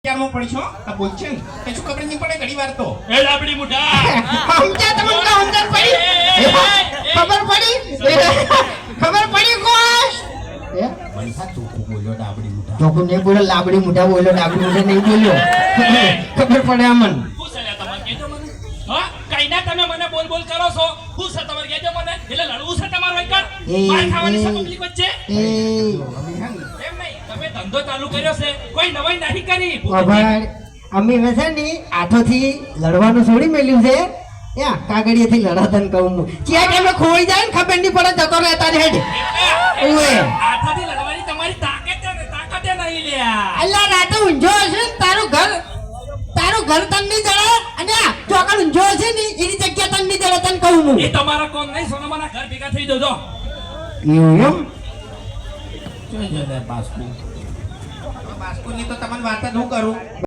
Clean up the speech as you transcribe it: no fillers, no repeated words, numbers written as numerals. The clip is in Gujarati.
ક્યારમાં પડી છો આ બોલ છે ને કશું ખબર નહીં પડે ઘણી વાર તો એ લાબડી મુઠા સમજ્યા તમને તો સમજણ પડી ખબર પડી કોઈ એ મનસા ચોખ્ખું બોલ્યો ડાબડી મુઠા ચોખ્ખું નહીં બોલ્યો લાબડી મુઠા બોલ્યો ડાબડી મુઠા નહીં બોલ્યો ખબર પડે અમન શું છે તમારે કહેજો મને હા કઈના તમે મને બોલ બોલ કરો છો શું છે તમારે કહેજો મને એટલે લડવું છે તમારો એકર માર ખાવાની છે પબ્લિક વચ્ચે એમ નહીં તમે ધંધો ચાલુ કર્યો છે કોઈ નવાઈ નહીં કરી અભાર અમે છે ને આઠોથી લડવાનું છોડી મેલ્યું છે યા કાગળિયેથી લડાતન કહું હું ક્યાં કે અમે ખોઈ જાય ને ખબર નહીં પડે જતો રહેતા ને હેડ ઓએ આઠાથી લડવાની તમારી તાકાત નહીં લ્યા અલ્લા રાતે ઊંઝો હશે ને તારું ઘર તન નહીં જડે અને આ ચોકડ ઊંઝો હશે ને એની જગ્યા તન નહીં જડે તન કહું હું એ તમારા કોમ નહીં સોનામાના ઘર ભેગા થઈ જજો એવું બાસ્કુ બાસ્કુની તો તમને વાત જ હું કરું